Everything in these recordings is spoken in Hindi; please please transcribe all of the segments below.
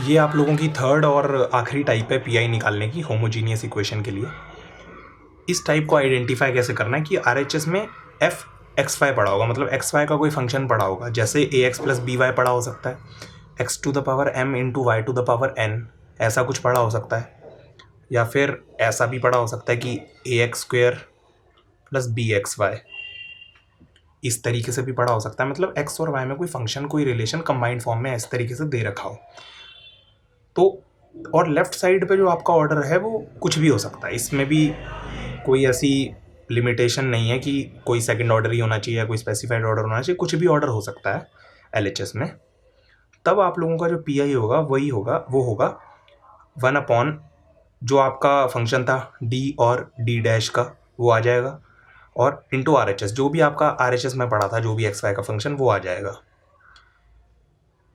ये आप लोगों की थर्ड और आखिरी टाइप है पीआई निकालने की होमोजीनियस इक्वेशन के लिए। इस टाइप को आइडेंटिफाई कैसे करना है कि आरएचएस में एफ एक्स वाई पड़ा होगा, मतलब एक्स वाई का कोई फंक्शन पड़ा होगा, जैसे a x plus b y पड़ा हो सकता है, x to the power m into y to the power n, ऐसा कुछ पड़ा हो सकता है, या फिर ऐसा भी पड़ा हो सकता है कि A X square plus B X Y, इस तरीके से भी पड़ा हो सकता है। मतलब एक्स और वाई में कोई फंक्शन, कोई रिलेशन कंबाइंड फॉर्म में इस तरीके से दे रखा हो तो। और लेफ्ट साइड पे जो आपका ऑर्डर है वो कुछ भी हो सकता है, इसमें भी कोई ऐसी लिमिटेशन नहीं है कि कोई सेकंड ऑर्डर ही होना चाहिए या कोई स्पेसिफाइड ऑर्डर होना चाहिए, कुछ भी ऑर्डर हो सकता है एलएचएस में। तब आप लोगों का जो पीआई होगा वही होगा, वो होगा 1/, जो आपका फंक्शन था डी और डी डैश का वो आ जाएगा, और इंटू आरएचएस, जो भी आपका आरएचएस में पड़ा था, जो भी एक्स वाई का फंक्शन वो आ जाएगा।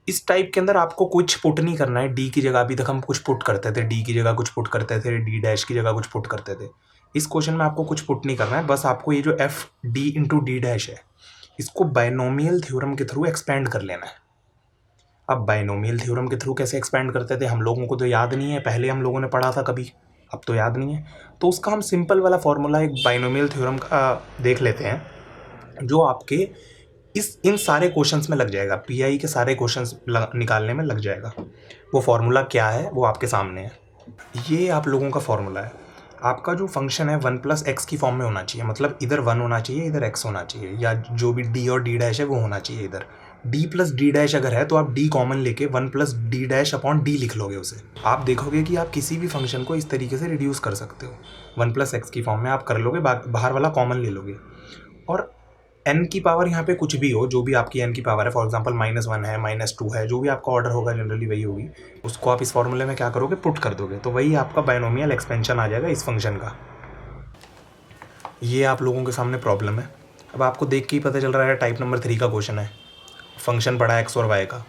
इस टाइप के अंदर आपको कुछ पुट नहीं करना है। डी की जगह अभी तक हम कुछ पुट करते थे, डी की जगह कुछ पुट करते थे, डी डैश की जगह कुछ पुट करते थे। इस क्वेश्चन में आपको कुछ पुट नहीं करना है, बस आपको ये जो F D into D dash है इसको बायनोमियल थ्योरम के थ्रू एक्सपेंड कर लेना है। अब बायनोमियल थ्योरम के थ्रू कैसे एक्सपेंड करते थे हम लोगों को तो याद नहीं है, पहले हम लोगों ने पढ़ा था कभी, अब तो याद नहीं है। तो उसका हम सिंपल वाला फॉर्मूला एक बायनोमियल थ्योरम का देख लेते हैं, जो आपके इन सारे क्वेश्चंस में लग जाएगा, पीआई के सारे क्वेश्चंस निकालने में लग जाएगा। वो फार्मूला क्या है वो आपके सामने है। ये आप लोगों का फार्मूला है। आपका जो फंक्शन है 1+x की फॉर्म में होना चाहिए, मतलब इधर 1 होना चाहिए, इधर x होना चाहिए, या जो भी d और d डैश है वो होना चाहिए इधर। d प्लस डी डैश अगर है तो आप d कॉमन लेके 1+d डैश अपॉन d लिख लोगे उसे। आप देखोगे कि आप किसी भी फंक्शन को इस तरीके से रिड्यूस कर सकते हो, 1+x की फॉर्म में आप कर लोगे, बाहर वाला कॉमन ले लोगे। और n की पावर यहाँ पे कुछ भी हो, जो भी आपकी n की पावर है, फॉर एग्जांपल -1 है, -2 है, जो भी आपका ऑर्डर होगा जनरली वही होगी, उसको आप इस फॉर्मूले में क्या करोगे, पुट कर दोगे, तो वही आपका बायनोमियल एक्सपेंशन आ जाएगा इस फंक्शन का। ये आप लोगों के सामने प्रॉब्लम है। अब आपको देख के ही पता चल रहा है टाइप नंबर 3 का क्वेश्चन है, फंक्शन पड़ा है एक्स और वाई का,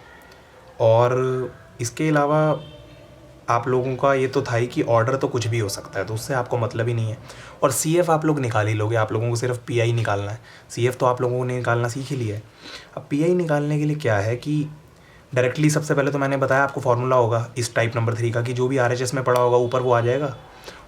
और इसके अलावा आप लोगों का ये तो था ही कि ऑर्डर तो कुछ भी हो सकता है, तो उससे आपको मतलब ही नहीं है। और सी एफ आप लोग निकाल ही लोगे, आप लोगों को सिर्फ पी आई निकालना है, सी एफ तो आप लोगों ने निकालना सीख ही लिया है। अब पी आई निकालने के लिए क्या है कि डायरेक्टली सबसे पहले तो मैंने बताया आपको फॉर्मूला होगा इस टाइप नंबर 3 का, कि जो भी आर एच एस में पड़ा होगा ऊपर वो आ जाएगा,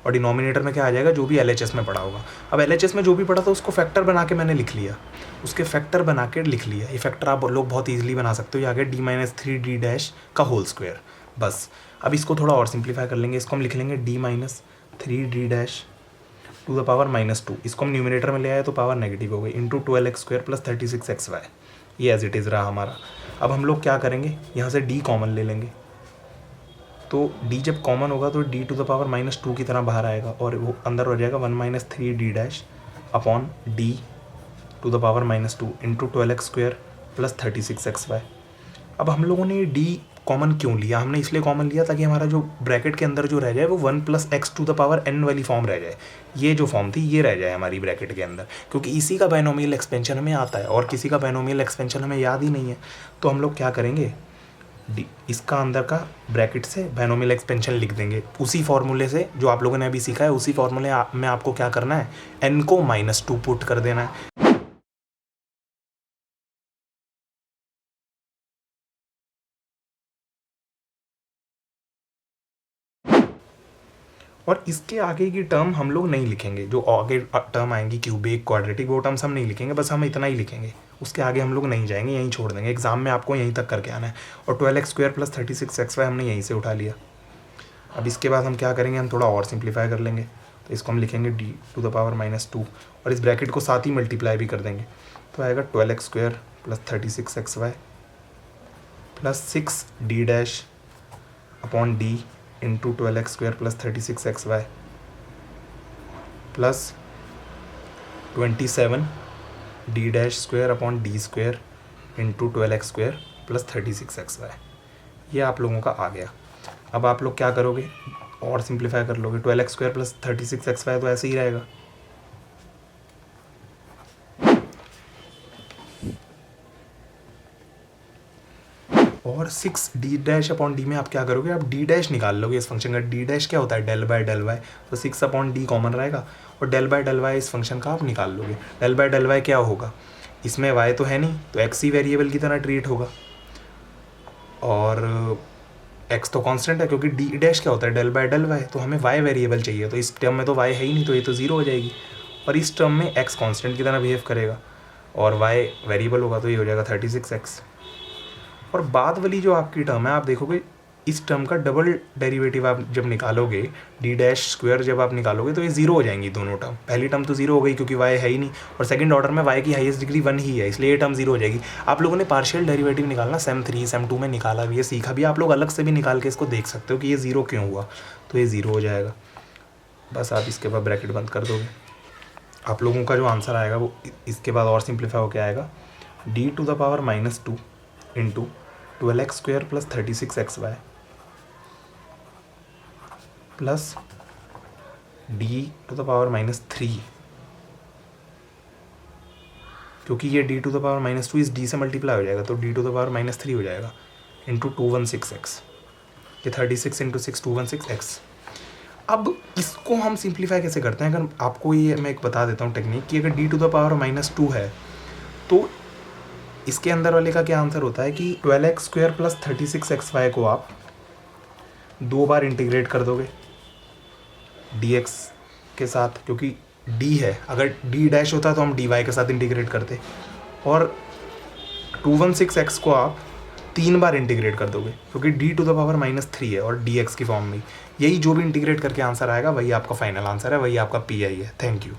और डिनोमिनेटर में क्या आ जाएगा, जो भी एल एच एस में पड़ा होगा। अब एल एच एस में जो भी पड़ा था उसको फैक्टर बना के मैंने लिख लिया, उसके फैक्टर बना के लिख लिया। ये फैक्टर आप लोग बहुत ईजिली बना सकते हो, ये आ गया d-3d डैश का होल स्क्वायर, बस। अब इसको थोड़ा और सिंप्लीफाई कर लेंगे, इसको हम लिख लेंगे d-3d dash to the power -2, इसको हम न्यूमिनेटर में ले आए तो पावर नेगेटिव हो गई, इंटू 12x² प्लस 36xy, ये एज इट इज़ रहा हमारा। अब हम लोग क्या करेंगे, यहाँ से d कॉमन ले लेंगे, तो d जब कॉमन होगा तो d टू द पावर -2 की तरह बाहर आएगा, और वो अंदर हो जाएगा 1 - 3d dash upon d to the power -2 into 12x² plus 36xy। अब हम लोगों ने ये d कॉमन क्यों लिया, हमने इसलिए कॉमन लिया ताकि हमारा जो ब्रैकेट के अंदर जो रह जाए वो 1+x to the power n वाली फॉर्म रह जाए, ये जो फॉर्म थी ये रह जाए हमारी ब्रैकेट के अंदर, क्योंकि इसी का बायनोमियल एक्सपेंशन हमें आता है और किसी का बायनोमियल एक्सपेंशन हमें याद ही नहीं है। तो हम लोग क्या करेंगे, इसका अंदर का ब्रैकेट से बायनोमियल एक्सपेंशन लिख देंगे उसी फॉर्मूले से जो आप लोगों ने अभी सीखा है। उसी फॉर्मूले में आपको क्या करना है, n को -2 पुट कर देना है। और इसके आगे की टर्म हम लोग नहीं लिखेंगे, जो आगे टर्म आएंगी क्यूबिक क्वाड्रेटिक वो टर्म्स हम नहीं लिखेंगे, बस हम इतना ही लिखेंगे, उसके आगे हम लोग नहीं जाएंगे, यहीं छोड़ देंगे। एग्जाम में आपको यहीं तक करके आना है। और 12x² प्लस 36xy हमने यहीं से उठा लिया। अब इसके बाद हम क्या करेंगे, हम थोड़ा और सिंप्लीफाई कर लेंगे, तो इसको हम लिखेंगे d टू द पावर -2, और इस ब्रैकेट को साथ ही मल्टीप्लाई भी कर देंगे, तो आएगा 12x² plus 36xy plus 6d dash upon d into 12x² plus 36xy plus 27d dash square upon d square into 12x² plus 36xy। ये आप लोगों का आ गया। अब आप लोग क्या करोगे, और सिंप्लीफाई कर लोगे, 12x² प्लस 36xy तो ऐसे ही रहेगा, और 6d डैश अपॉन डी में आप क्या करोगे, आप d डैश निकाल लोगे इस फंक्शन का। d डैश क्या होता है, डेल बाय डेल वाई, तो 6 अपॉन डी कॉमन रहेगा, और डेल बाय डेल वाई इस फंक्शन का आप निकाल लोगे। डेल बाय डेल वाई क्या होगा, इसमें y तो है नहीं, तो x ही वेरिएबल की तरह ट्रीट होगा, और एक्स तो कांस्टेंट है क्योंकि डी डैश क्या होता है डेल बाय डेल वाई, तो हमें वाई वेरिएबल चाहिए, तो इस टर्म में तो वाई है ही नहीं, तो ये तो ज़ीरो हो जाएगी। और इस टर्म में एक्स कांस्टेंट की तरह बिहेव करेगा और वाई वेरिएबल होगा, तो ये हो जाएगा 36x। और बाद वाली जो आपकी टर्म है आप देखोगे इस टर्म का डबल डेरिवेटिव आप जब निकालोगे, डी डैश स्क्वायर जब आप निकालोगे तो ये ज़ीरो हो जाएंगी दोनों टर्म। पहली टर्म तो ज़ीरो हो गई क्योंकि वाई है ही नहीं, और सेकंड ऑर्डर में वाई की हाईएस्ट डिग्री 1 ही है, इसलिए ये टर्म ज़ीरो हो जाएगी। आप लोगों ने पार्शियल डेरिवेटिव निकालना सेम 3 सेम 2 में निकाला भी है, सीखा भी, आप लोग अलग से भी निकाल के इसको देख सकते हो कि ये ज़ीरो क्यों हुआ, तो ये ज़ीरो हो जाएगा। बस आप इसके बाद ब्रैकेट बंद कर दोगे, आप लोगों का जो आंसर आएगा वो इसके बाद और सिंप्लीफाई होकर आएगा, d⁻⁻2 into 12x² plus 36xy plus d⁻⁻3, क्योंकि ये d⁻⁻2 इस d से मल्टीप्लाई हो जाएगा तो d⁻⁻3 हो जाएगा इंटू 216x, ये 36 इंटू 6 216x। अब इसको हम सिंप्लीफाई कैसे करते हैं, अगर आपको ये मैं एक बता देता हूँ टेक्निक कि अगर d⁻⁻2 है तो इसके अंदर वाले का क्या आंसर होता है कि 12x² प्लस 36xy को आप 2 बार इंटीग्रेट कर दोगे dx के साथ, क्योंकि d है, अगर d डैश होता तो हम dy के साथ इंटीग्रेट करते, और 216x को आप 3 बार इंटीग्रेट कर दोगे क्योंकि d⁻⁻3 है और dx की फॉर्म में। यही जो भी इंटीग्रेट करके आंसर आएगा वही आपका फाइनल आंसर है, वही आपका PI है। Thank you.